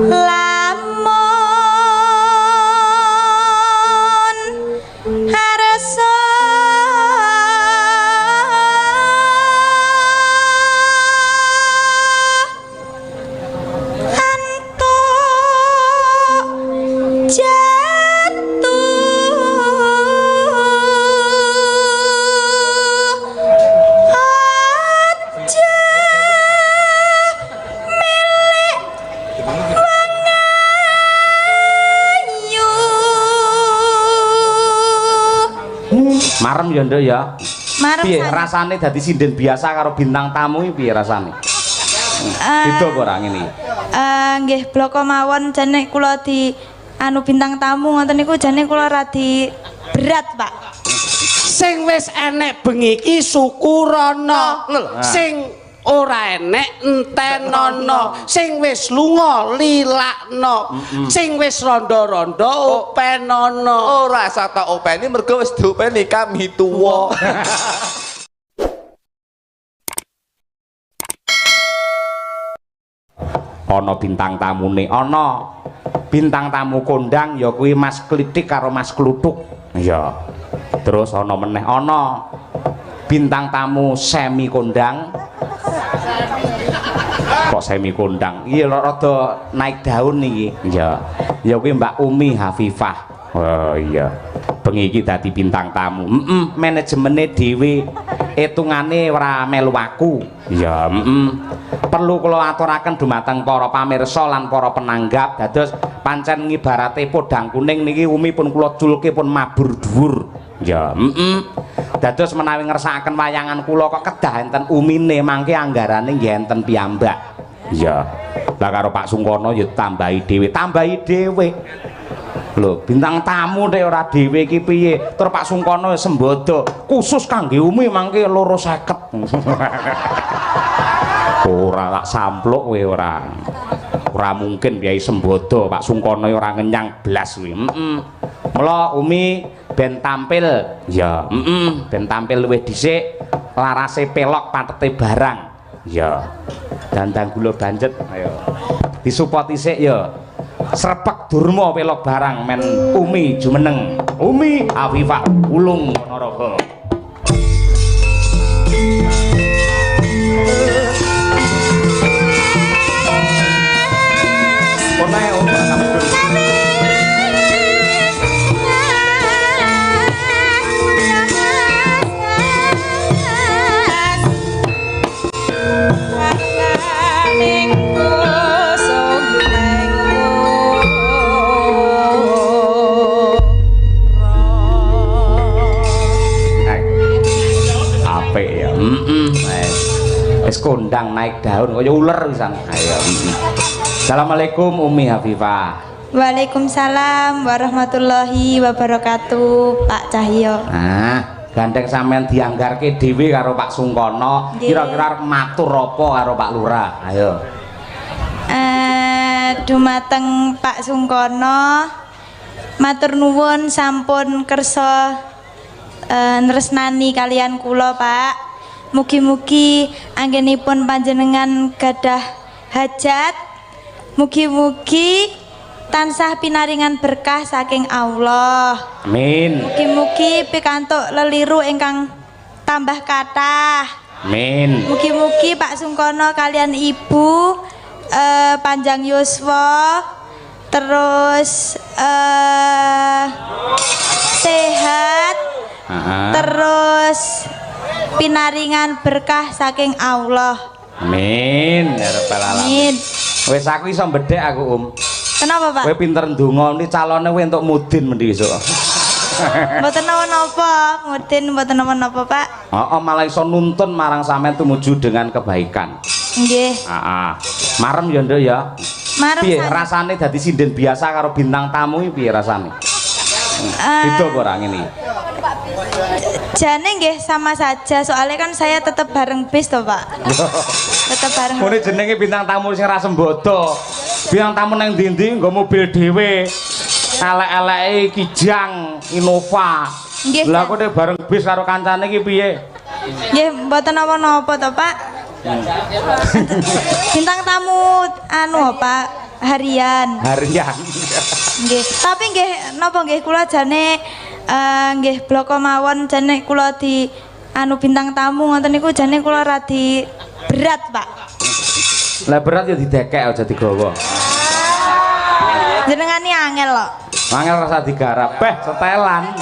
lamun harasa antuk jatuh aja milik wangayu Marem ya nduk ya. marem Piye san- rasane dadi sinden biasa karo bintang tamu iki piye rasane? Beda apa ora ngene iki? Nggih bloko mawon jane kula di anu bintang tamu ngoten niku jane kula radi berat, Pak. Sing wis enek bengi iki syukurana. Sing ora enek entenono. Sing wis lunga lilakno. Sing wis rondo-rondo openono. Ora sata openi mergo wis diopeni kami tuwa. Ana bintang tamune, ana bintang tamu kondang ya kuwi Mas Klitik karo Mas Kluthuk. Ya. Terus ana meneh ana bintang tamu semi kondang. Kok semi kondang? Iya rada naik daun iki. Ya. Ya kuwi Mbak Umi Hafifah. Oh iya. Bengi iki dadi bintang tamu. Manajemene dhewe etungane ora melu aku. Ya, perlu kula aturaken dumateng para pamirsa lan para penanggap dados pancen ngibarate podang kuning niki Umi pun kula culke pun mabur dhuwur. Ya, dados menawi ngersakaken wayangan kula kok kedah enten Umine mangke anggarane nggih enten piyambak. Ya. Lah karo Pak Sungkono ya tambahi dhewe. Lho, bintang tamu nek ora dhewe iki piye? Tur Pak Sungkono sembodo khusus kangge Umi mangke 250. Ora tak sampluk kowe ora. Ora mungkin Kyai sembodo Pak Sungkono ora ngenyang blas kuwi. Mula Umi ben tampil ya, ben tampil luwih dhisik larase pelok patete barang. Ya. Dandang gula banjet ayo. Disupport dhisik ya. Srepek durma pelok barang men Umi jumeneng. Umi Afifah Ulung Ponorogo. Wis kondang naik daun kaya uler pisan. Ayo. Assalamualaikum Umi Hafifah. Waalaikumsalam warahmatullahi wabarakatuh, Pak Cahyo. Nah, gandeng sampean dianggarke dhewe karo Pak Sungkono, kira-kira matur apa karo Pak Lurah? Ayo. Dumateng Pak Sungkono matur nuwun sampun kersa nresnani kalian kula, Pak. Mugi-mugi anggenipun panjenengan gadah hajat, mugi-mugi tansah pinaringan berkah saking Allah. Amin. Mugi-mugi pikantuk leliru ingkang tambah kathah. Amin. Mugi-mugi Pak Sungkono kalian Ibu panjang yuswa, terus sehat, terus pinaringan berkah saking Allah. Amin ya rabbal alamin. Wis aku iso mbedhek aku Kenapa, Pak? Kowe pinter ndonga iki calone kowe entuk mudin mendhi besok. Mboten napa-napa, mudin mboten napa-napa, Pak. Heeh, malah iso nuntun marang sampean tumuju dengan kebaikan. Nggih. Heeh. Marem ya nduk ya. Marem Piye san- rasane dadi sinden biasa karo bintang tamu iki piye rasane? Beda apa ora ngene iki? Jane nggih sama saja, soalnya kan saya tetap bareng bis toh, Pak. Tetap bareng. Ngene jenenge bintang tamu sing ra sembodo. Bintang tamu nang ndi-ndi nggo mobil dhewe. Elek-eleke Kijang Innova. Nggih. Lah kok nek bareng bis karo kancane iki piye? Nggih, mboten napa-napa toh, Pak. Bintang tamu anu, Pak. harian. Harian. Nggih, tapi nggih napa nggih kula jane nggih bloko mawon jane kula di anu bintang tamu ngoten niku jane kula radi berat, Pak. Lah berat ya didekek aja digawa. Jenengane angel kok. Angel rasa digarap, setelan.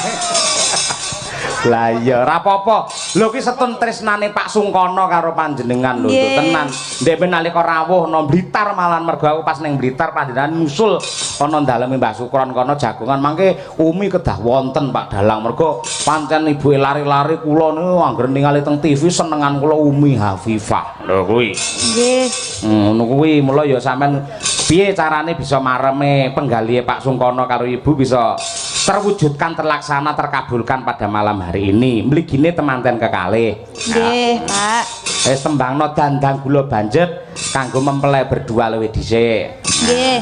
Lah iya ora apa-apa. Lho ki setun tresnane Pak Sungkono karo panjenengan lho tenan. Ndek nalika rawuh nang Blitar malan mergo aku pas ning Blitar panjenengan nyusul ana daleme Mbah Sukron kono jagongan mangke Umi kedah wonten Pak Dalang mergo pancen ibuke lari-lari kula niku anggere ningali teng TV senengan kula Umi Hafifah. Lho kuwi. Nggih. Ngono kuwi mula ya sampean piye carane bisa mareme penggalihe Pak Sungkono karo Ibu bisa terwujudkan, terlaksana, terkabulkan pada malam hari ini. Mligine temanten kekalih. Nggih, Pak. Wis tembangno dandang gula banjet kanggo mempelai berdua luwih dhisik. Nggih.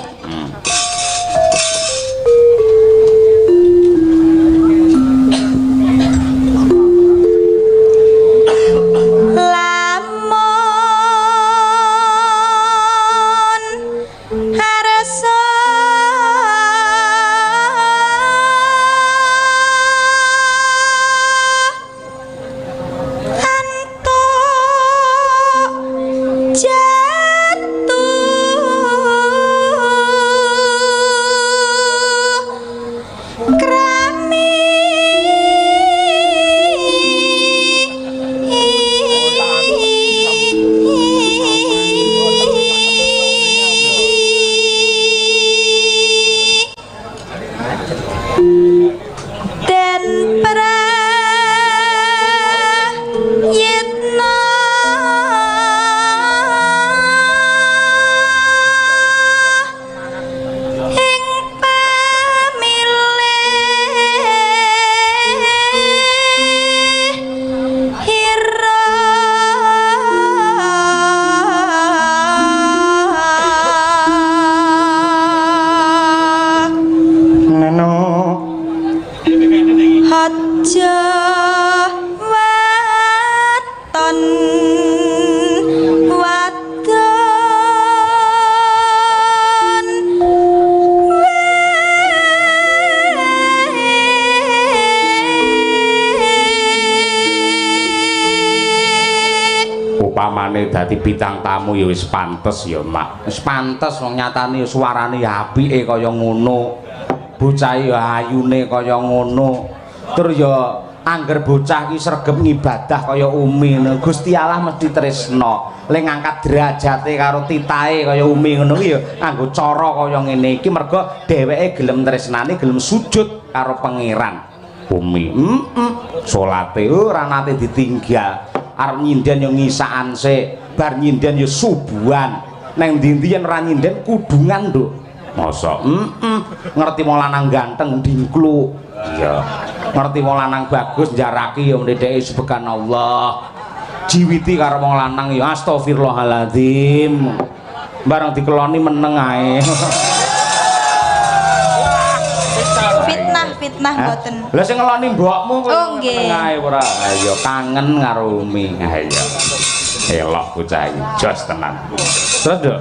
Dadi bintang tamu ya wis pantes ya Mak. Wis pantes wong nyatane suarane apike kaya ngono. Bocah ya ayune kaya ngono. Tur ya angger bocah ki sregep ngibadah kaya Umi ngono. Gusti Allah mesti tresna. Le ngangkat derajate karo titahe kaya Umi ngono ya nganggo cara kaya ngene iki mergo dheweke gelem tresnane, gelem sujud karo pangeran. Umi, salate ora nate ditinggal. Arep nyinden yo ngisaan sik, bar nyinden yo subuhan. Neng ndi-ndi yen ora nyinden kudungan, Nduk. Masa ngerti wong lanang ganteng dingklu. Iya. Ngerti wong lanang bagus njaraki yo ndheke subhanallah. Jiwiti karo wong lanang yo astagfirullahaladzim. Bareng dikeloni meneng ae. Fitnah mboten. Lah sing ngeloni mbokmu Oh nggih. Ae ora. Ayo kangen karo Umi. Ayo. Elok bocah iki jos tenan. Terus, Nduk.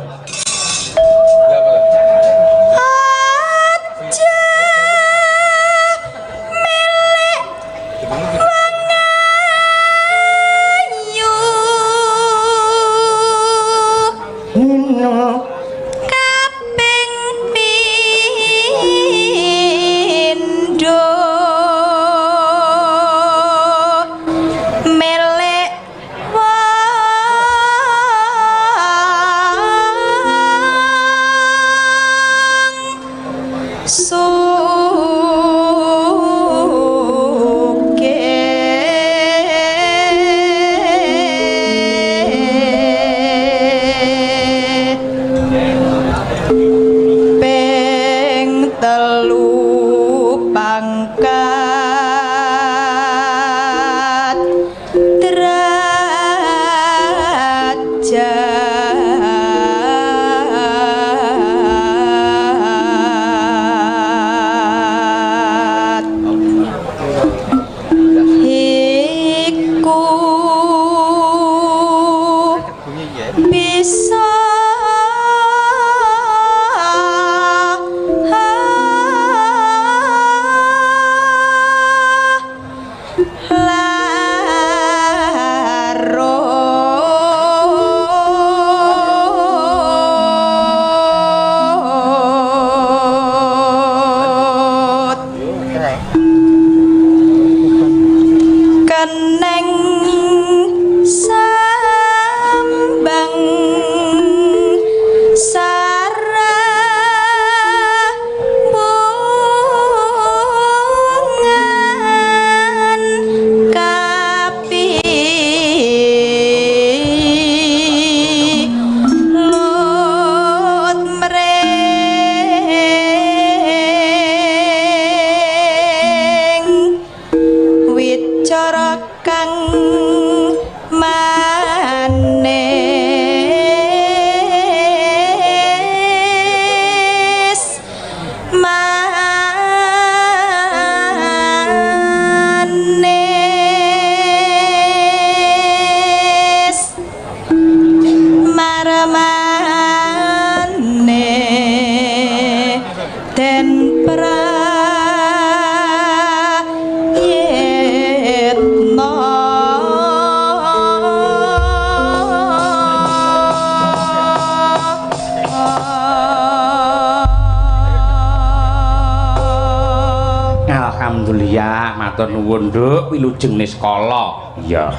Alhamdulillah, matur nuwun, Nduk. Wilujeng Niskala. Iya.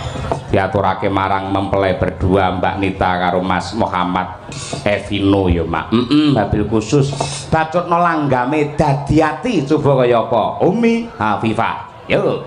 Diaturake marang mempelai berdua Mbak Nita karo Mas Muhammad Evino ya, Mak. Mobil khusus. Bacutno langgame dadi ati coba kaya apa? Umi Hafifah. Yo.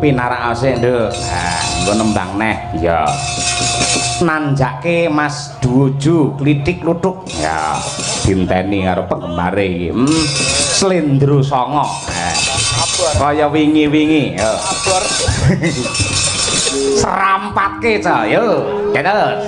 Pinarakase, Nduk. Nah, nggo nembang neh. Ya. Nanjake Mas Duojo klitik lutuk. Ya, dinteni karo penggembare iki. Slendro Songo. Nah. Kaya wingi-wingi, ya. Serampatke, Ca. Yo. Cetet.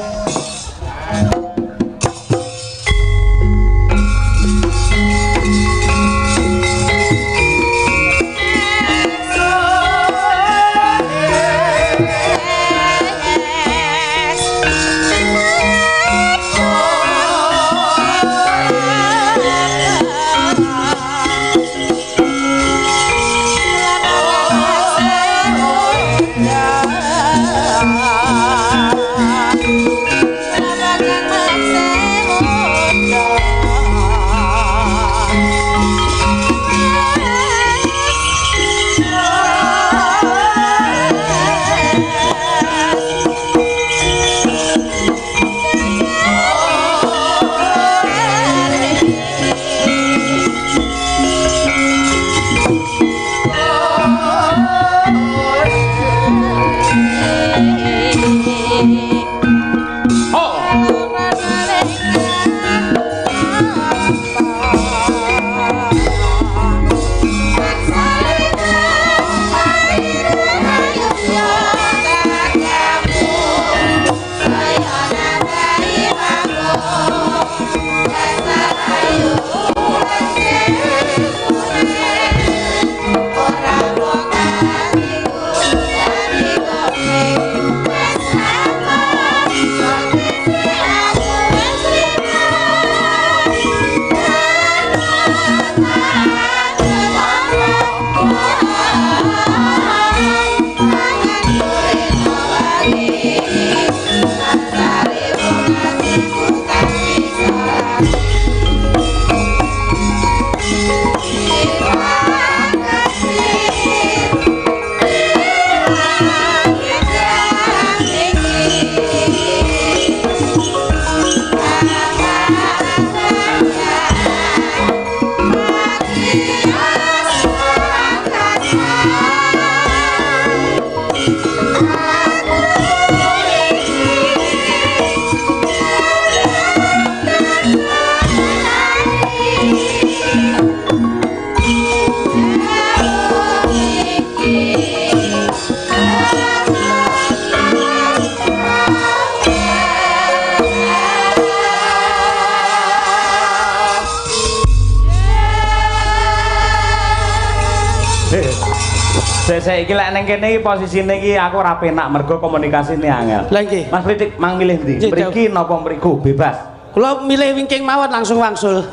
Saya iki lek ning kene iki posisine iki aku ora penak mergo komunikasine angel. Lah nggih. Mas Pritik mang milih ndi? Nggih, Mriki napa mriku bebas. Kula milih wingking mawon langsung wangsul.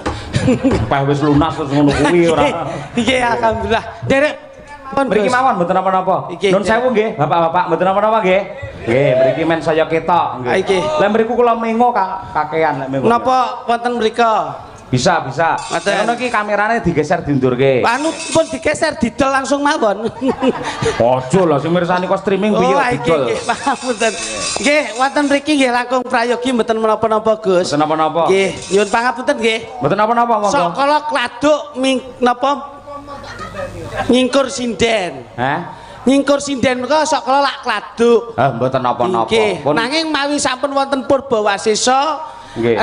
Pas wis lunas terus ngono kuwi ora. Nggih alhamdulillah. Derek Mriki mawon mboten napa-napa. Nun sewu nggih, Bapak-bapak mboten napa-napa nggih. Nggih, mriki men saya ketok nggih. Nggih. Lah mriku kula mengo kakean lek mengo. napa wonten mrika? Bisa. Ngoten. Ngono iki kamerane digeser diundurke. Anu pun digeser didol langsung mawon. Ojo lho sing mirsani kok streaming piye didol. Nggih, pangapunten. Nggih, wonten mriki nggih langkung prayogi mboten menapa-napa, Gus. Mboten napa-napa. Nggih, nyuwun pangapunten nggih. Mboten napa-napa monggo. Sakala kladuk napa nyingkur sinden. Hah? Nyingkur sinden menika sakala lak kladuk. Mboten napa-napa. Nggih, nanging mawi sampun wonten Purbawasesa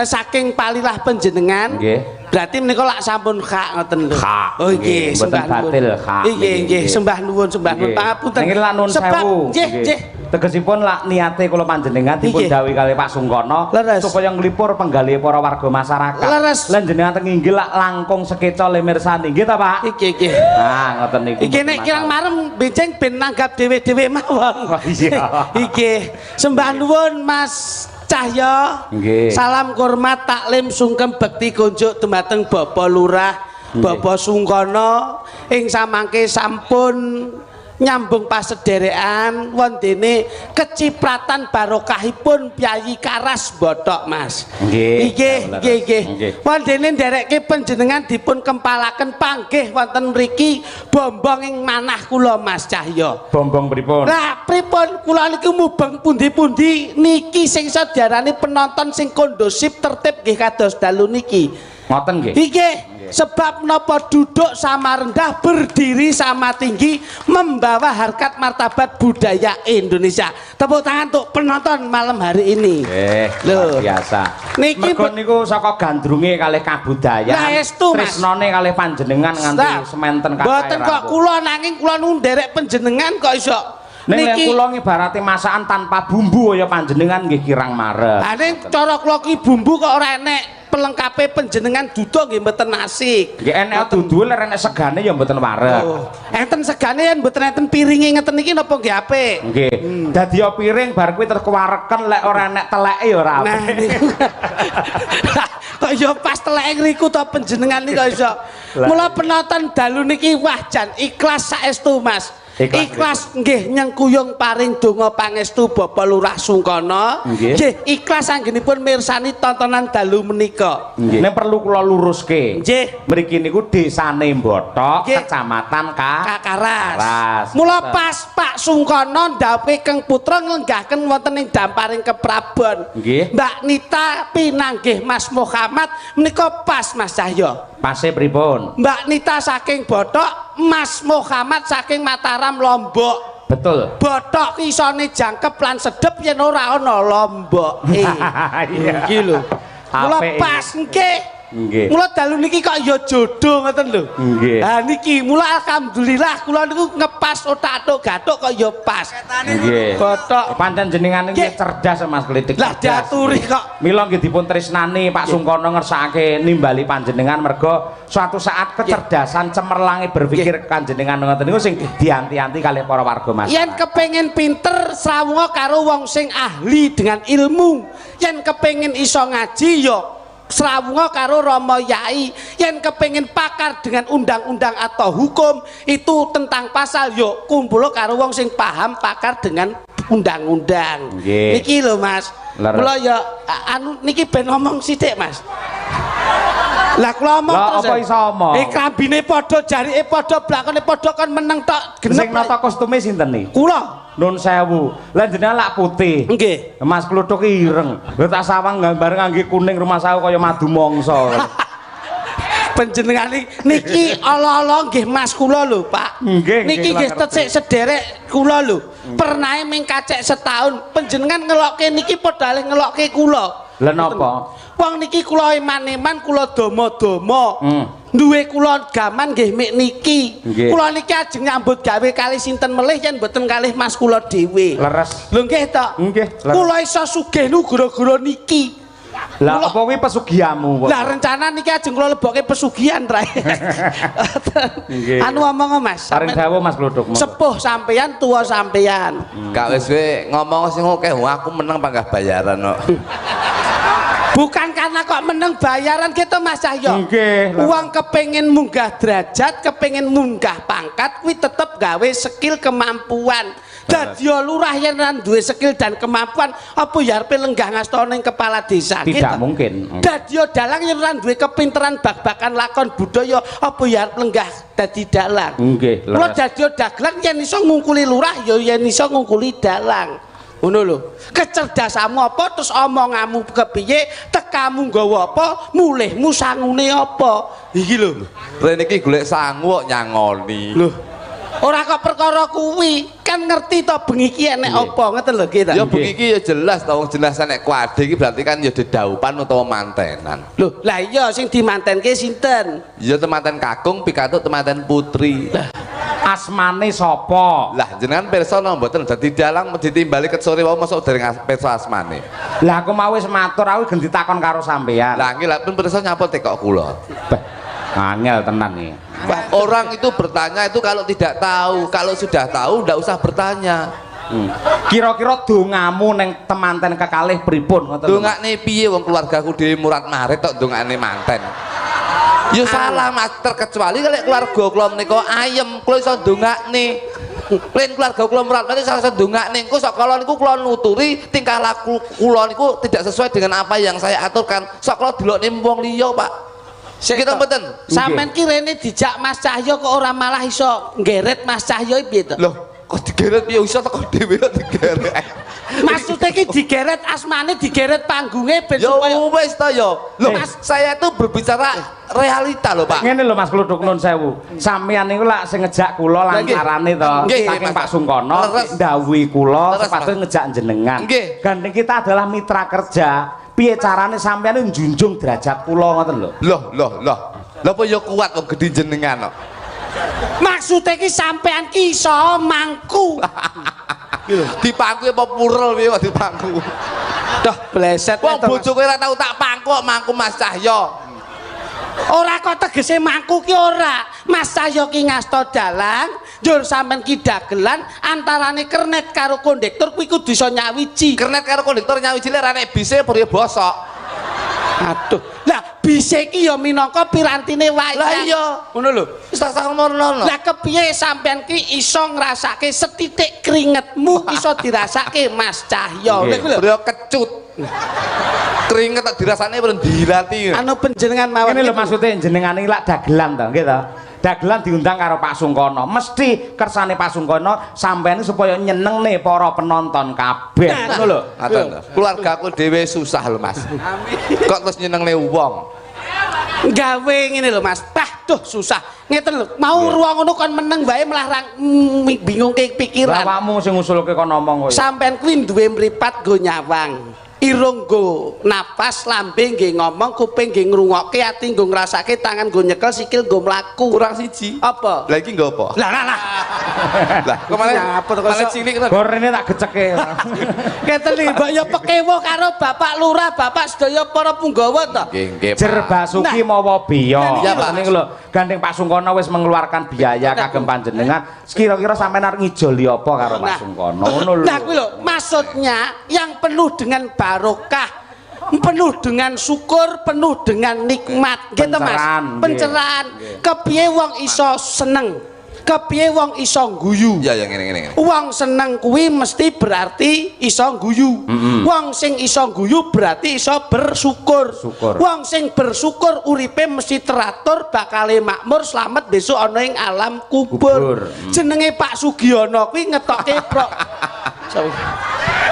saking palilah panjenengan. Nggih. Berarti menika lak sampun hak ngoten lho. Hak. Oh nggih, mboten batil hak. Nggih, sembah nuwun pangapunten. Nggih lak nuwun sewu. Nggih. Tegesipun lak niate kula panjenengan dipun dawuhi kalih Pak Sungkono supaya nglipur penggalih para warga masyarakat. Leres. Lan jenengan teng inggil lak langkung sekeca le mirsani. Nggih ta, Pak? Nggih. Nah, ngoten niku. Iki nek kirang marem benjing ben nanggap dhewe-dhewe mawon. Wah, iya. Nggih. Sembah nuwun Mas Cahya. Nggih. Salam hormat taklim sungkem bekti kunjuk dumateng Bapak Lurah, Bapak Sungkono ing samangke sampun nyambung pasederekan wondene kecipratan barokahipun Pyayi Karas Bothok, Mas. Nggih. Wondene nderekke panjenengan dipun kempalaken panggih wonten mriki bombong ing manah kula, Mas Cahya. Bombong pripun? Lah pripun kula niki mubeng pundi-pundi niki sing diarani penonton sing kondusif tertib nggih kados dalu niki. Ngoten nggih. Nggih. Sebab menapa duduk sama rendah berdiri sama tinggi membawa harkat martabat budaya Indonesia. Tepuk tangan untuk penonton malam hari ini. Luar biasa. Niki mergo niku saka gandrunge kalih kabudayaan. Lah estu, Mas. Tresnane kalih panjenengan nganti sementen kathah. Mboten kok kula nanging kula nu nderek panjenengan kok iso. Niki kula ngibarate masakan tanpa bumbu ya panjenengan nggih kirang marep. Ha ning cara kula ki bumbu kok ora enek pelengkape panjenengan dudu nggih mboten asik. Nggih enek dudu lek enek segane ya mboten wareg. Enten segane yen mboten enten piringe ngeten iki napa nggih apik? Nggih. Dadi ya piring bar kuwi terus kewareken lek ora enek teleke ya ora apik. Kok ya pas teleke ngriku to panjenengan iki kok iso. Mula penonton dalu niki wah jan ikhlas saestu, Mas. Ikhlas nggih nyengkuyung paring donga pangestu Bapak Lurah Sungkono. Nggih, ikhlas anggenipun mirsani tontonan dalu menika. Nek perlu kula luruske. Nggih. Mriki niku desane Bothok, Kecamatan Karas. Mula pas Pak Sungkono ndhawuhi Kang Putra nglenggahaken wonten ing damparing keprabon. Nggih. Mbak Nita pinanggih Mas Muhammad menika pas Mas Cahya. Pase pripun? Mbak Nita saking Bothok, Mas Muhammad saking Mataram Lombok. Betul. Bothok isone jangkep lan sedep yen ora ana Lombok. Iki lho. Mula pas nggih. Nggih. Mula dalu niki kok ya jodoh ngoten lho. Nggih. Ha niki mula alhamdulillah kula niku ngepas otak-atuk gathuk kok ya pas. Nggih. Bothok Pancen jenengan iki cerdas Mas Klitik. lah diaturi kok. Mila nggih dipun tresnani Pak Sungkono ngersakake nimbali panjenengan mergo suatu saat kecerdasan cemerlange berpikir panjenengan ngoten niku sing dianti-anti kalih para warga masyarakat. Yen kepengin pinter srawunga karo wong sing ahli dengan ilmu. Yen kepengin iso ngaji ya Srawunga karo Rama Yai yen kepengin pakar dengan undang-undang atau hukum itu tentang pasal yo kumpul karo wong sing paham pakar dengan undang-undang. Niki lho Mas. Kula ya anu niki ben ngomong sithik Mas. Lah kula omong terus. Lah apa iso omong? Klambine padha, jarike padha, blakone padha kon meneng tok. Sing nata kostume sinten iki? Kula. Nun sewu. Lah jenengan lak putih. Nggih. Mas Kluthuk ireng. Lha tak sawang gambar ngangge kuning rumah sawu kaya madu mangsa. Panjenengan niki ala-ala nggih Mas kula lho, Pak. Niki nggih tesik sederek kula lho. Pernahe ming kacek setahun panjenengan ngelokke niki padha ngelokke kula. Lah napa? Wong niki kula eman-eman kula dama-dama. Duwe kula gaman nggih mik niki. Kula niki ajeng nyambut gawe kalih sinten melih yen mboten kalih Mas kula dhewe. Leres. Lho nggih to? Nggih. Kula iso sugih nu gara-gara niki. Lah apa kuwi pesugihanmu? Lah rencana niki ajeng kula lebokke pesugihan trae. Anu omong Mas. Paring dawuh Mas Kluthuk. Sepuh sampeyan, tuwa sampeyan. Gak wis kowe ngomong sing akeh aku meneng panggah bayaran kok. Bukan karena kok meneng bayaran gitu Mas Cahyo. Nggih. Uang kepengin munggah derajat, kepengin munggah pangkat kuwi tetep gawe skill kemampuan. Dadi lurah yen ora duwe skill dan kemampuan, apa ya arepe lenggah ngastana ning kepala desa? Tidak mungkin. Dadi dalang yen ora duwe kepinteran bak-bakan lakon budaya, apa ya arep lenggah dadi dalang? Nggih. Kula dadi dagelan yen iso ngungkuli lurah ya yen iso ngungkuli dalang. Ngono lho. Kecerdasanmu apa terus omonganmu kepiye, tekamu nggawa apa, mulihmu sangune apa. Iki lho. Rene iki golek sangu kok nyangoni. Lho. Ora kok perkara kuwi, kan ngerti to bengi iki enek apa, ngoten lho kita. Ya bengi iki ya jelas to wong jelas nek kuade iki berarti kan ya dedaupan utawa mantenan. Lho, lah iya sing dimantenke sinten? Ya temanten kakung pikatut temanten putri. Asmane sapa? Lah jenengan pirsa napa mboten dadi dalang ditimbali ket sore wae mosok dereng pirsa asmane. Lah aku mau wis matur aku gen ditakon karo sampean. Lah nggih lha pun pirsa nyapa tekok kula. Angel tenan nih. Orang itu bertanya itu kalau tidak tahu, kalau sudah tahu ndak usah bertanya. Kira-kira dongamu neng temanten kekalih pripun ngoten? Dongakne piye wong keluargaku dhewe murat marit tok dongakne manten. Ya salah Mas, terkecuali kalau keluarga kula menika ayem, kula iso ndongakne. Lain keluarga kula murat marit iso ndongakne. Engko sok kala niku kula nuturi tingkah laku kula niku tidak sesuai dengan apa yang saya aturkan. Sok kala delokne wong liya, Pak. Kita mboten. Sampeyan ki rene dijak Mas Cahyo kok ora malah iso nggeret Mas Cahyo piye to? Loh, kok digeret piye iso teko dhewe kok digeret. Maksudnya ki digeret asmane, digeret panggunge ben supaya wis ta ya. Loh, saya itu berbicara realita loh, Pak. Ngene lho Mas Kluthuk nun sewu. Sampeyan niku lak sing ngejak kula lancarane to. Saking Pak Sungkono ndhawuhi kula sepatu ngejak jenengan. Gandeng kita adalah mitra kerja. Piye carane sampeyan njunjung derajat kula ngoten lho. Loh. Lha apa ya kuat kok gedhi jenengan kok. maksudnya ki sampean ki iso mangku. Dipangku apa purel piye kok dipangku. Dah bleset. Wong bojoku ora tau tak pangku kok mangku Mas Cahyo. Ora kok tegese mangku ki ora. Mas Cahyo ki ngasta dalang, njur sampean ki dagelan antarane kernet karo kondektur kuwi kudu iso nyawiji. Kernet karo kondektur nyawiji lek ora nek bise priye bosok. Aduh. Lah bise ki ya minangka pirantine wayang. Lah iya, ngono lho. Wis tak sakmono. Lah kepiye sampean ki iso ngrasake setitik keringetmu iso dirasake Mas Cahyo. Priye kecut. Keringet tak dirasane pun dilati. Anu panjenengan mawon. Ini lho maksudnya jenengan ini lak dagelan to, nggih to. Dagelan diundang karo Pak Sungkono. Mesti kersane Pak Sungkono sampeyan supaya nyenengne para penonton kabeh. Ngono lho. Keluargaku dhewe susah lho, Mas. Kok terus nyenengne wong. Gawe ngene lho Mas. Bah, duh susah. Ngeten lho, mau ruang ngono kon meneng wae malah bingungke pikiran. Awakmu sing ngusulke kon ngomong kowe. Sampeyan kuwi duwe mripat go nyawang. Irung go napas, lambe nggih ngomong, kuping nggih ngrungokke, ati nggo ngrasake, tangan nggo nyekel, sikil nggo mlaku. Kurang siji. Apa? Lah iki nggo apa? Lah. Lah, kok malah cilik kok. Gorene tak geceke. Keten iki mbok ya pekewo karo Bapak Lurah, Bapak sedaya para punggawa to. Nggih, Jer Basuki mawa biya. Iya, Pak. Niku lho, gandeng Pak Sungkono wis mengeluarkan biaya kagem panjenengan. Kira-kira sampean arep ngijoli apa karo Pak Sungkono? Ngono lho. Nah kuwi lho, maksudnya yang penuh dengan barokah penuh dengan syukur, penuh dengan nikmat. Gitu Mas. Pencerahan. Kepiye wong iso seneng? Kepiye wong iso guyu? Ya ngene. Wong seneng kuwi mesti berarti iso guyu. Wong sing iso guyu berarti iso bersyukur. Wong sing bersyukur uripe mesti teratur, bakale makmur, slamet besok ana ing alam kubur. Jenenge Pak Sugiono kuwi ngetokke prok.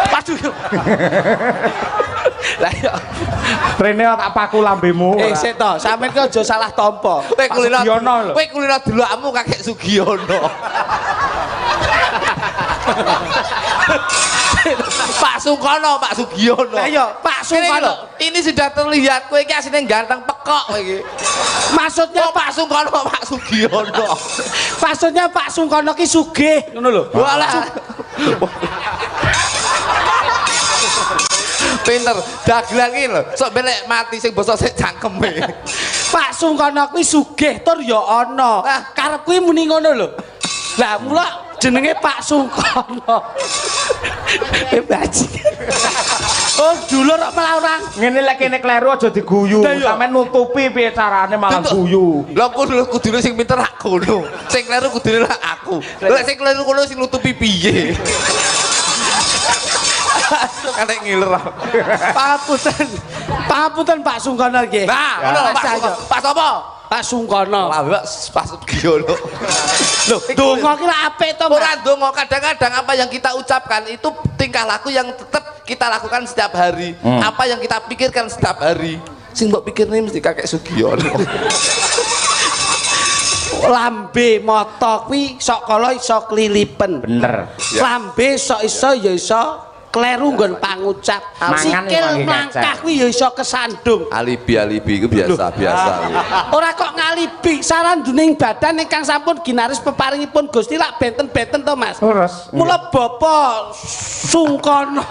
Waduh. Lah yo. Rene tak paku lambemu. Sik to, sampean ki aja salah tampa. Kowe kulino delokmu kakek Sugiono. Pak Sungkono, Pak Sugiono. Ayo, Pak Sungkono. Ini sudah terlihat kowe iki asline ganteng pekok kowe iki. Maksudnya Pak Sungkono, Pak Sugiono. Maksudnya Pak Sungkono ki sugih, ngono lho. Walah. Pinter, dagelan iki lho, sok belek mati sing basa sik cangkeme. Pak Sungkono kuwi sugih tur ya ana. Karep kuwi muni ngono lho. Lah mula jenenge Pak Sungkono. Baji. Oh, dulur kok malah orang. Ngene lek kene kleru aja diguyu. Sampeyan nutupi piye carane malah guyu. Lha kudune sing pinter aku lho. Sing kleru kudune aku. Lek sing kleru kono sing nutupi piye? Kanek ngiler. Pangapunten Pak Sungkono nggih. Nah, ngono Pak sapa? Pak Sungkono. Lah Pak Sugiono. Loh, donga ki lak apik to, Mas. Ora donga, kadang-kadang apa yang kita ucapkan itu tingkah laku yang tetap kita lakukan setiap hari. Apa yang kita pikirkan setiap hari. Sing mbok pikirne mesti kakek Sugiono. Lambe mata kuwi sok kala iso klilipen. Bener. Lambe sok iso ya iso kleru nggon pangucap. Sikil mlangkah kuwi ya iso kesandung. Alibi iku biasa. Ora kok ngalibi, saranduning badan ingkang sampun ginaris peparingipun Gusti lak benten-benten to, Mas. Mula Bapak Sungkono.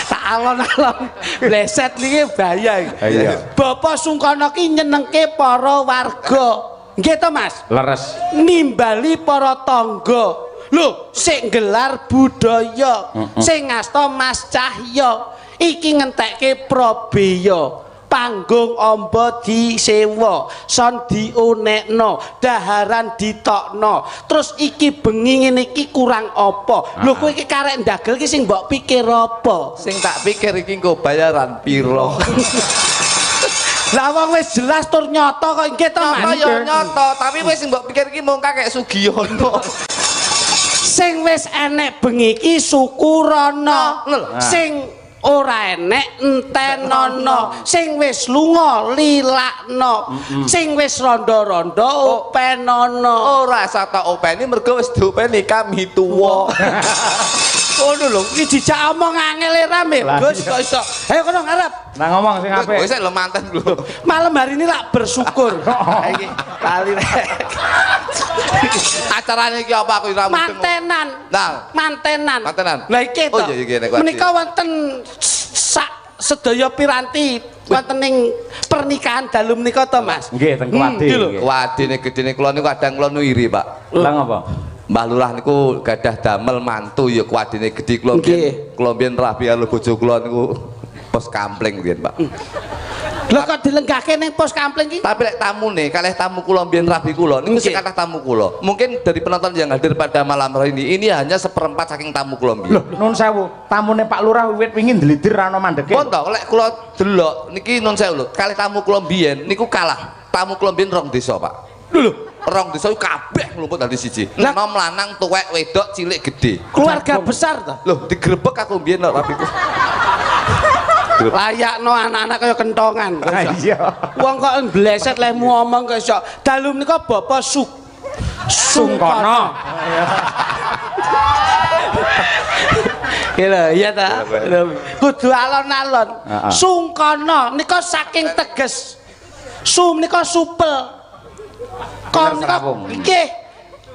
Tak alon-alon bleset niki bahaya iki. Bapak Sungkono ki nyenengke para warga. Nggih to, Mas? Leres. Nimbali para tangga. Lho, sing gelar budaya, sing ngasta Mas Cahya, iki ngentekke Prabeya. Panggung amba disewa, son diunekno, daharan ditokno. Terus iki bengi ngene iki kurang apa? Lho kowe iki karek ndagel iki sing mbok pikir apa? Sing tak pikir iki engko bayaran piro. Lah wong wis jelas tur nyata kok nggih to, Mas. Ya nyata, tapi wis sing mbok pikir iki mung kakek Sugiono. Sing wis enek bengi iki syukurana. Sing ora enek entenono. Sing wis lunga lilakno. Sing wis rondo-rondo openono. Ora sata openi mergo wis diopeni kami tuwa. Ngono lho, iki dijak omong angel rame. Gus kok iso. Ayo kono ngarep. Nah ngomong sing apik. Wis lho manten lho. Malam hari ini lak bersyukur. Iki kali acarane iki apa aku ora mungkin. Mantenan. Nah, mantenan. Lah iki to. Oh iya iki nek kuwi. Menika wonten sak sedaya piranti wonten ing pernikahan dalu menika to, Mas. Nggih, teng Kuwadi. Wadine gedene kula niku kadang kula iri, Pak. Lah ngapa? Mbah Lurah niku gadah damel mantu ya kuwadine gedhe kula nggih. Kula mbiyen rabi karo bojo kula niku pos kampling mbiyen, Pak. Lha kok dilenggahke ning pos kampling iki? Tapi lek tamune kalih tamu kula mbiyen rabi kula niku sing kathah tamu kula. Mungkin dari penonton yang hadir pada malam hari ini hanya seperempat saking tamu kula mbiyen. Loh, nun sewu, tamune Pak Lurah wiwit wingi ndlidir ana mandeke. Pon to, lek kula delok niki nun sewu lho, kalih tamu kula mbiyen niku kalah. Tamu kula mbiyen 2 desa, Pak. Lho, 2 desa kabeh nglumpuk dadi siji. Enom lanang, tuwek, wedok, cilik, gedhe. Keluarga besar to. Loh, digrebek aku mbiyen rabi ku. Layakno anak-anak kaya kentongan. Iya. Wong kok bleset lemu omong kok iso. Dalu menika Bapak Sungkono. Iya ta. Kudu alon-alon. Sungkono nika saking teges. Sum nika supel. Kom nika nggih.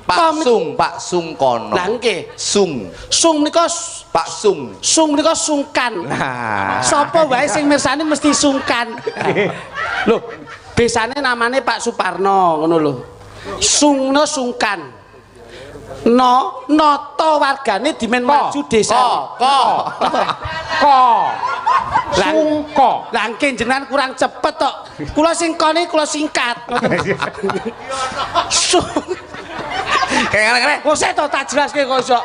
Pak Sungkono. Lah nggih. Sung Nika Pak Sung. Sung nika sungkan. Nah, Sapa wae sing mirsani mesti sungkan. Lho, besane namane Pak Suparno ngono lho. Sungno sungkan. Noto wargane dimen maju desa. Ko. Sungko. Lah engke jenengan kurang cepet tok. Kula sing kene kula singkat. Kene-kene. Kok saya tak jelaske kok iso.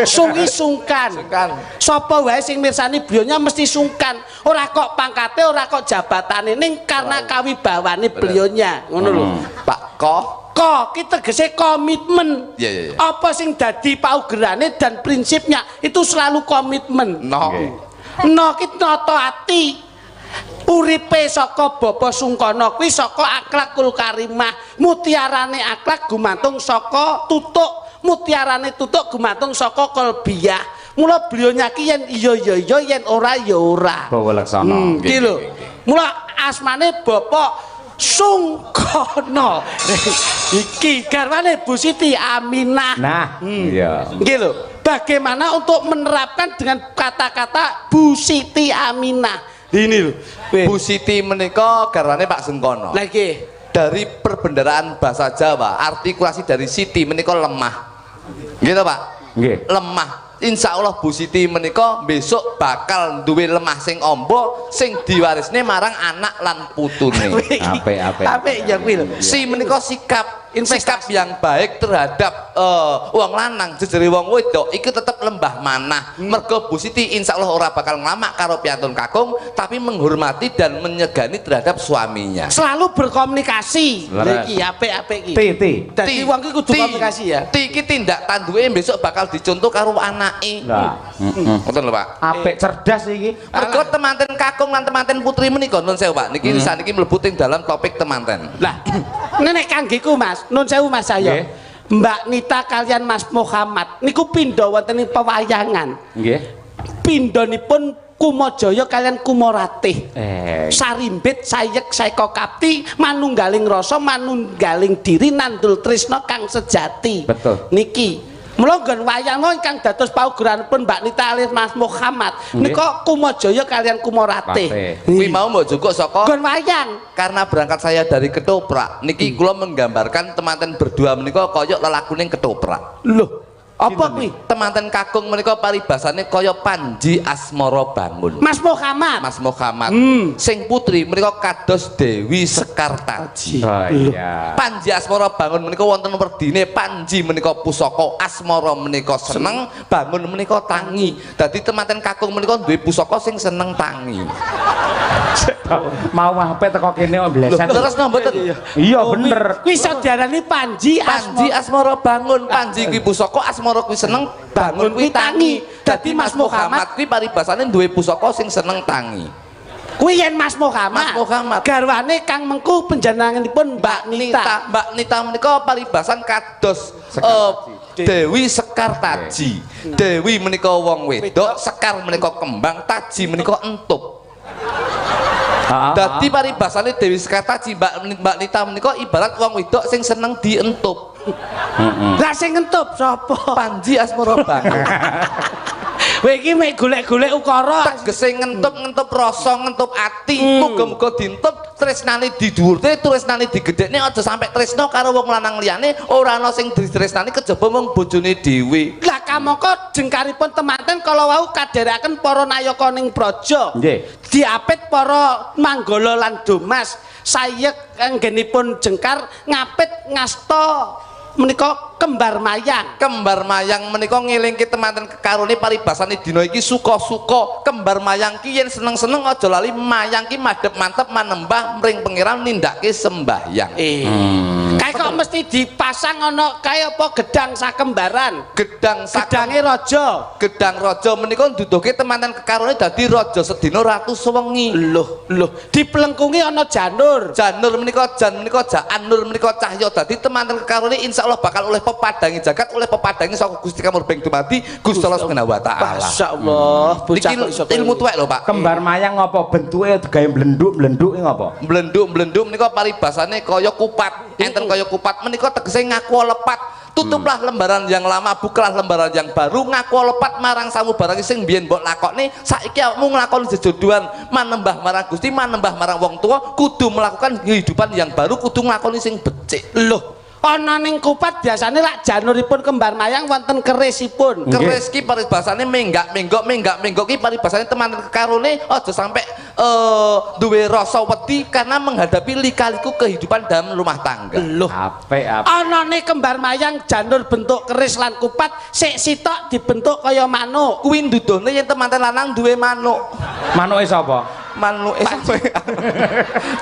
Sungi sungkan. Sungkan. Sapa wae sing mirsani beliaunya mesti sungkan. Ora kok pangkate, ora kok jabatane, ning karena kawibawane beliaunya. Ngono lho. Pak Koh. Kok ki tegese komitmen. Iya, iya, iya. Apa sing dadi paugerane dan prinsipnya itu selalu komitmen. No. No ki nata ati. Uripe saka Bapa Sungkana kuwi saka akhlakul karimah. Mutiarane akhlak gumantung saka tutuk. Mutiarane tutuk gumantung saka kolbiyah. Mula beliaunya ki yen iya ya iya yen ora ya ora. Bawa laksana. Iki lho. Mula asmane Bapak Sungkana. Iki garwane Bu Siti Aminah. Nah, iya. Iki lho. Bagaimana untuk menerapkan dengan kata-kata Bu Siti Aminah. Ini lho. Bu Siti menika garwane Pak Sungkono. Lagi Dari perbendaraan bahasa Jawa, artikulasi dari Siti menika lemah. Gitu Pak? Nggih. Lemah. Insya Allah Bu Siti menika besok bakal duwe lemah sing ombo sing diwarisne marang anak lan putune. Apik ya kuwi lho. Si menika sikap yang baik terhadap wong lanang jejere wong wedok iki tetep lembah manah. Mergo Bu Siti insya Allah ora bakal nglamak karo piyantun kakung, tapi menghormati dan menyegani terhadap suaminya. Selalu berkomunikasi. Iki apik-apik iki. Dadi wong iki kudu komunikasi ya. Iki tindak tanduke besok bakal dicontoh karo anake. Lah, ngoten lho Pak. apik cerdas iki. Mergo temanten kakung lan temanten putri menika nun sewu Pak. Niki saniki mlebu ing dalam topik temanten. Lah, nenek kanggeku Mas, nun sewu Mas saya. Mbak Nita kalian Mas Muhammad niku pindha wonten ing pewayangan. Nggih. Pindhanipun Kumajaya kalian Kumaratih. Sarimbit sayek saeka kapti manunggaling rasa manunggaling diri nandul tresna kang sejati. Betul. Niki mula nggon wayang ingkang dados paugeranipun Mbak Nita alias Mas Muhammad nika Kumajaya kalian Kumaratih. Kuwi mau mbok jukuk saka nggon wayang. Karena berangkat saya dari ketoprak niki kula menggambarkan temanten berdua menika kaya lelakuning ketoprak. Loh, apa kuwi? Temanten kakung menika paribasane kaya Panji Asmara Bangun. Mas Muhammad. Mas Muhammad. Sing putri menika kados Dewi Sekartaji. Oh iya. Panji Asmara Bangun menika wonten werdine Panji menika pusaka, Asmara menika seneng, Bangun menika tangi. Dadi temanten kakung menika duwe pusaka sing seneng tangi. Mau apik teko kene kok bleset. Terus mboten. Iya bener. Kuwi iso diarani Panji Asmara Bangun. Panji kuwi pusaka, Asmara kuwi seneng, Bangun kuwi tangi. Dadi Mas Muhammad kuwi paribasane duwe pusaka sing seneng tangi. Kuwi yen Mas Muhammad. Mas Muhammad. Garwane Kang Mengku penjenenganipun Mbak Nita. Mbak Nita menika paribasan kados Dewi Sekartaji. Dewi menika wong wedok, Sekar menika kembang, Taji menika entup. Dadi paribasane Dewi Sekartaji Mbak Nita menika ibarat wong wedok sing seneng dientup. Lah sing entup sapa? Panji Asmara Bangun. Kowe iki mek golek-golek ukara. Tegese ngentup rasa, ngentup ati. Muga-muga dientup tresnane didhuwurke, tresnane digedhekne aja sampe tresna karo wong lanang liyane, ora ana sing ditresnani kejaba mung bojone dhewe. Lah kamangka jengkaripun temanten kala wau kadherekaken para nayaka ning praja. Nggih. Diapit para manggala lan domas. Sayek anggenipun jengkar ngapit ngasta menika kembar mayang. Kembar mayang menika ngelingke temanten kekarone paribasane dina iki suka-suka. Kembar mayang ki yen seneng-seneng aja lali mayang ki madhep mantep manembah mring pangeran nindakake sembahyang. Kae kok mesti dipasang ana kaya apa gedang sakembaran. Gedange raja. Gedang raja menika nduduhke temanten kekarone dadi raja sedina ratu sewengi. Loh, dipelengkungi ana janur. Janur menika jaan nur menika cahya dadi temanten kekarone insyaallah bakal oleh pepadangi jagat oleh pepadangi saka Gusti Kamurbeng dumadi Gusti Allah Subhanahu wa taala. Masyaallah, bocah iso ilmu tuwek lho Pak. Kembar mayang ngapa bentuke gawe blenduk-blenduk ngapa? Blenduk menika paribasane kaya kupat. Enten kaya kupat menika tegese ngaku lepat. Tutuplah lembaran yang lama, bukalah lembaran yang baru, ngaku lepat marang samubarang sing biyen mbok lakokne, saiki awakmu nglakoni jejodohan, manembah marang Gusti, manembah marang wong tua, kudu melakukan kehidupan yang baru, kudu nglakoni sing becik. Loh, ana ning kupat biasane lak januripun kembar mayang wonten kerisipun. Keris ki paribasane menggak ki paribasane teman kekarone aja sampai duwe rasa wedi karena menghadapi lika-liku kehidupan dalam rumah tangga. Loh, Apik apik. anane kembar mayang janur bentuk keris lan kupat sik sitok dibentuk kaya manuk. Kuwi nduduhne yen temanten lanang duwe manuk. Manuke sapa? Manuke sampe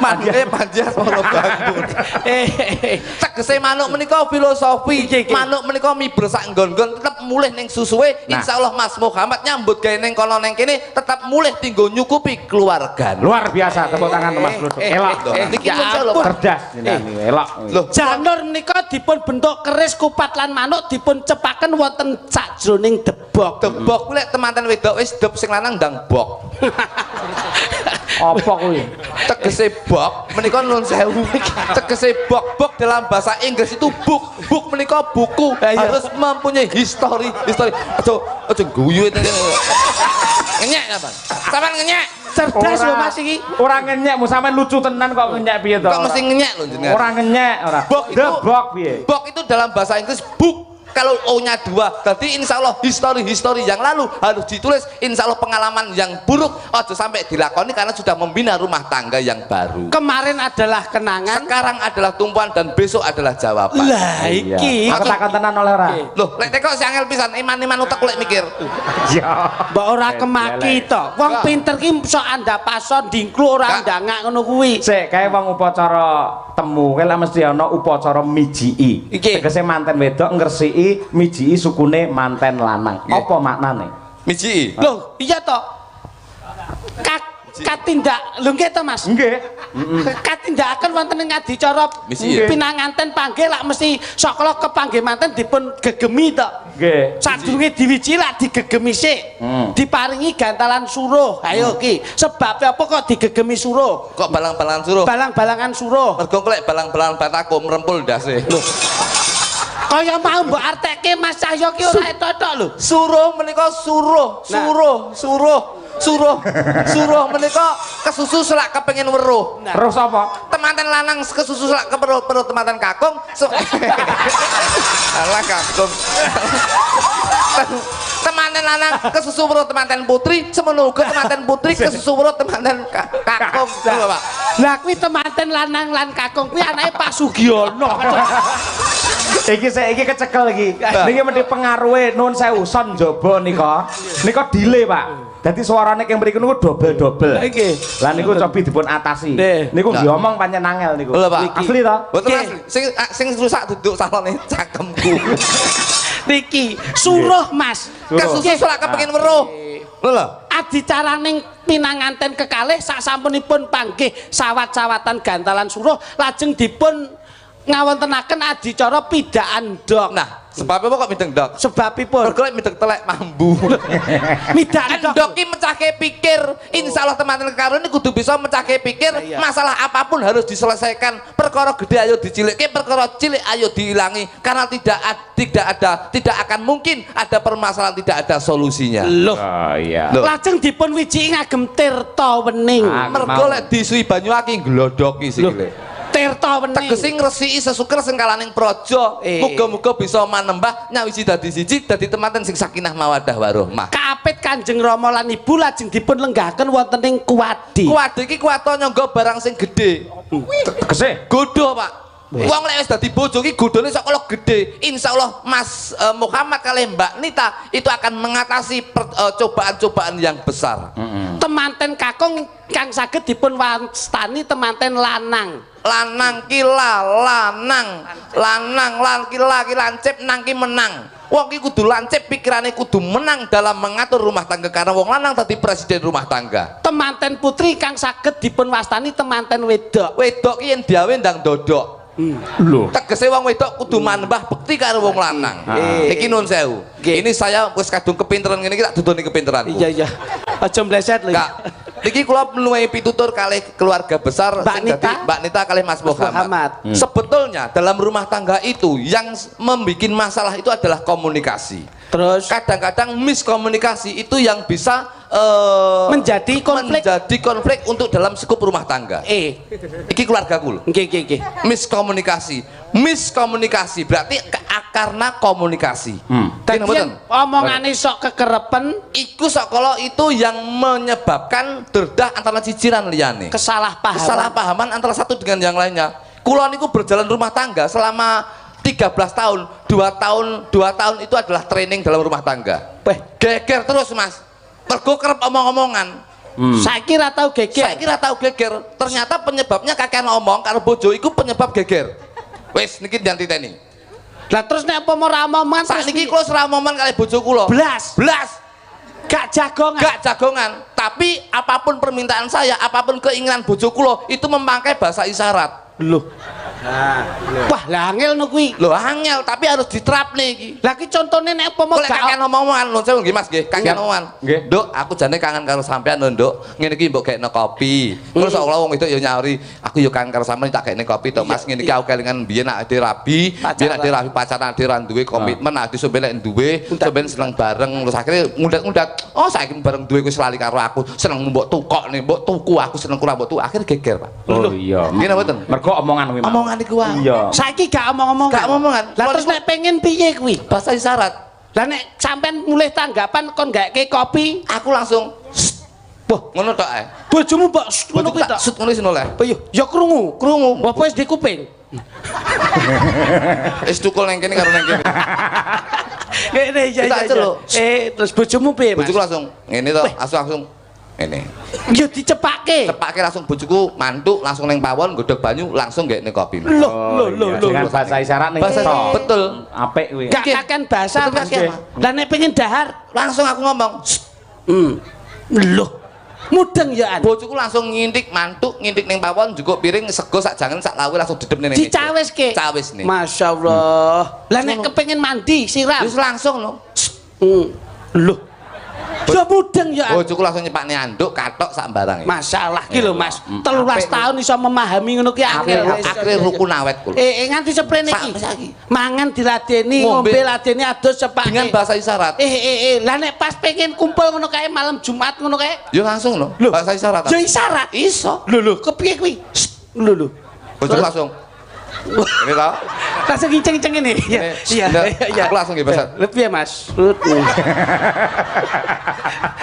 manuke panjang ora bangun. Tegese manuk menika filosofi. Manuk menika miber sak nggon-nggon tetep mulih ning susuwe. Insyaallah Mas Muhammad nyambut gawe ning kono ning kene tetep mulih tinggo nyukupi keluarga. Luar biasa tepuk tangan Mas Bro. Elok. Niki lho Cerdas jenengan elok. Loh, Janur menika dipun bentuk keris kupat lan manuk dipun cepaken wonten sajroning debok. debok kuwi lek temanten wedok wis deb sing lanang ndang bok. Apa kuwi? Tegese bok menika nun sewu. Tegese bok dalam bahasa Inggris itu book. Book menika buku. Harus mempunyai history. Aja guyu itu. Ngenyek apa? Sampeyan ngenyek. Cerdas lho Mas iki. Ora ngenyek, mu sampean lucu tenan kok ngenyek piye to? Kok mesti ngenyek lho jenengan. Ora ngenyek ora. Bok itu Debok piye? Bok itu dalam bahasa Inggris book. Kalau O-nya 2, berarti insya Allah histori yang lalu harus ditulis. Insya Allah pengalaman yang buruk aja sampai dilakoni karena sudah membina rumah tangga yang baru. Kemarin adalah kenangan, Sekarang adalah tumpuan dan besok adalah jawaban. lah iki Aku takon tenan oleh ora? Loh, lek teko sing angel pisan iman-iman utek lek mikir. Ya. mbok ora kemaki to. Wong pinter ki sok andapason dingklu ora ndangak ngono kuwi. Sik, kae wong upacara temu, kae lek mesti ana upacara mijiki. Iki. Tegese manten wedok ngresiki mijiki sukune manten lanang. Nggih. Apa maknane? Miji. Loh, iya to. Katindak lho nggih to Mas. Nggih. Katindakan wonten ing adicara Misi, ya? pinanganten panggih lak mesti sakala kepanggih manten dipun gegemi to. Nggih. Sadurunge diwiji lak digegemi sik. Diparingi gantalan suruh. Ayo ki, sebabnya apa kok digegemi suruh? Kok balang-balangan suruh? Balang-balangan suruh. Mergo lek balang-balangan batako merempul ndase. Kaya mau mbok artekke Mas Cahyo ki ora tok lho. Suruh menika suruh menika kesusu selak kepengin weruh. Terus apa? Temanten lanang kesusu selak keperut temanten kakung. Alah kakung. Temanten lanang kesusu weruh temanten putri, semono uga temanten putri kesusu weruh temanten kakung. Lho, Pak. Lah kuwi temanten lanang lan kakung kuwi anake Pak Sugiono. Iki kecekel iki. Niki mesti pengaruhe nuwun sewu son jaba nika. Nika delay, Pak. Dadi suarane keng mriku niku dobel-dobel. Nggih. Lah niku cobi dipun atasi. Nggih. Niku nggih omong pancen angel niku. Lho, Pak. Asli to? Mboten asli. Sing rusak duduk salone cakemku. Niki suruh Mas. Kesusu selak kepengin weruh. Lho. Adicaraning pinanganten kekalih sak sampunipun panggih sawat-sawatan gantalan suruh lajeng dipun ngawontenaken adicara pidaan dok. Nah, sebabnya apa kok mideng dok? Sebabipun Mergo lek mideng telek mambu. midang Kan dok ki mecahke pikir. Insyaallah teman-teman karo ini kudu bisa mecahke pikir. Masalah apapun harus diselesaikan. Perkara gede ayo dicilikke, perkara cilik ayo diilangi karena tidak akan mungkin ada permasalahan tidak ada solusinya. Loh, Oh iya. Loh. lajeng dipun wiji ngagem tirta wening. Mergo lek disuwi banyu aki nglodoki sikile. Tirta wening. Tegese ngresiki sesuker sing kalaning praja. Muga-muga bisa manembah nyawiji dadi siji dadi temanten sing sakinah mawaddah warahmah. Kaapit Kanjeng Rama lan Ibu lajeng dipun lenggahaken wonten ing kuwadi. Kuwade iki kuwato nyangga barang sing gedhe. Tegese Godho, Pak. Wong lek wis dadi bojo ki godhone sakala gedhe. Insyaallah Mas Muhammad kalih Mbak Nita itu akan mengatasi cobaan-cobaan yang besar. Temanten kakung kang saged dipun wastani temanten lanang. Lanang ki lanang lan ki lancip nang ki menang. Wong ki kudu lancip pikirane kudu menang dalam mengatur rumah tangga karena wong lanang tadi presiden rumah tangga. Temanten putri kang saged dipun wastani temanten wedok. Wedok ki yen diawe ndang dodok. lho. Tegese wong wedok kudu manembah bekti karo wong lanang. Iki nun sewu. Ini saya wis kadung kepinteran ngene iki tak dudoni kepinteranku. Iya. Aja mleset lho. Kak, niki kula menuai pitutur kalih keluarga besar Mbak Nita kalih Mas Muhammad. Sebetulnya dalam rumah tangga itu yang membuat masalah itu adalah komunikasi. Terus Kadang-kadang miskomunikasi itu yang bisa menjadi konflik untuk dalam skup rumah tangga. Iki keluargaku lho. Nggih. Miskomunikasi berarti karena komunikasi. Dadi omongane sok kekerepen iku sok kalau itu yang menyebabkan derdah antara ciciran liyane. Kesalahpahaman antara satu dengan yang lainnya. Kula niku berjalan rumah tangga selama 13 tahun. 2 tahun itu adalah training dalam rumah tangga. Geger terus Mas. Mergo kerep omong-omongan. Saiki ra tau geger. Ternyata penyebabnya kakean omong karo bojo iku penyebab geger. Wis niki diantiteni. Lah terus nek apa ora omongan sak niki kula ora omongan kali bojo kula. Blas. Gak jagongan. Tapi apapun permintaan saya, apapun keinginan bojo kula itu memakai bahasa isyarat. Loh. Wah, lah angel no kuwi. Lho angel, tapi harus diterapne iki. Lah ki contone nek apa mau gak omongan lho saya nggih Mas nggih, kangen omongan. Nduk, aku jane kangen karo sampean lho, Nduk. Ngene iki mbok gekno kopi. Terus kok wong itu ya nyauri, aku ya kangen karo sampean tak gekne kopi to, Mas. Ngene iki aku kelingan biyen nek ade rabi, pacaran ade ra duwe komitmen, ade sampe lek duwe, sampean seneng bareng. Terus akhire ngundat-ngundat, oh saiki bareng duwe wis lali karo aku, seneng mbok tukokne, mbok tuku, aku seneng kurang mbok tuku. Akhire geger, Pak. Oh iya. Ngene mboten. Mergo omongan kuwi. Omongan iku wae. Iya. Saiki gak omong-omongan. Lah terus nek pengen piye kuwi? Bahasa isyarat. Lah nek sampean mulih tanggapan kon gak kopi, aku langsung wah, ngono tok ae. Bojomu mbok ngono kuwi tok. Sut ngono ngono le. Ya krungu. Apa wis di kuping? Wis tukul nang kene karo nang kene. Ngene ya. Terus bojomu piye, Mas? Bojoku langsung ngene to, langsung ngene. Ya dicepake. Cepake langsung bojoku mantuk langsung nang pawon godhog banyu langsung gekne kopi. Loh. Dengan bahasa isyarat ning betul. Apik kuwi. Gak kaken bahasa Mas. Lah nek pengen dahar langsung aku ngomong. Loh. Mudeng ya an. Bojoku langsung ngintik mantuk, ngintik ning pawon njukuk piring sego sak jangan sak lawe langsung didepne ning. Dicaweske. Cawis nih. Masyaallah. Lah nek kepengin mandi siram. Wis langsung lho. Loh. Ya mudeng ya. Bojoku langsung nyepakne anduk katok sak barang. Masalah ki lho Mas. 13 tahun iso memahami ngono ki akhir rukun awet kula. Nganti seprene iki. Mangan diladeni, ngombe ladeni adus sepake. Dengan bahasa isyarat. Lah nek pas pengen kumpul ngono kae malam Jumat ngono kae. Ya langsung lho. Bahasa isyarat. Ya isyarat. Iso. Lho kepiye kuwi? Lho. Bojoku langsung. Ini tau? Langsung nginceng-nginceng ini. Iya. Aku langsung nggih bahasa. Lebih ya Mas.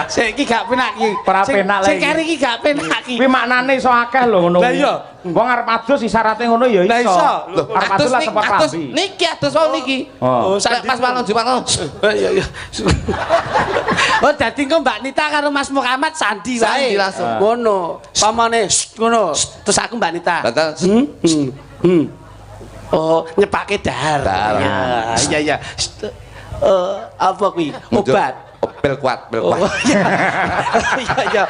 Saiki gak penak iki. Ora penak lagi. Sing kari iki gak penak iki. Kuwi maknane iso akeh lho ngono. Lah iya. Wong arep adus isyarate ngono ya iso. Lah iso. Lho, arep adus lah tempat rabi. Niki adus wae niki. Oh, pas malam Jumat. Iya. Oh, dadi kok Mbak Nita karo Mas Muhammad sandi wae. Sandi langsung. Ngono. Pamane ngono. Terus aku Mbak Nita. Oh, nyepake dahar. Iya. Apa kuwi? Obat. Bel kuat. Iya.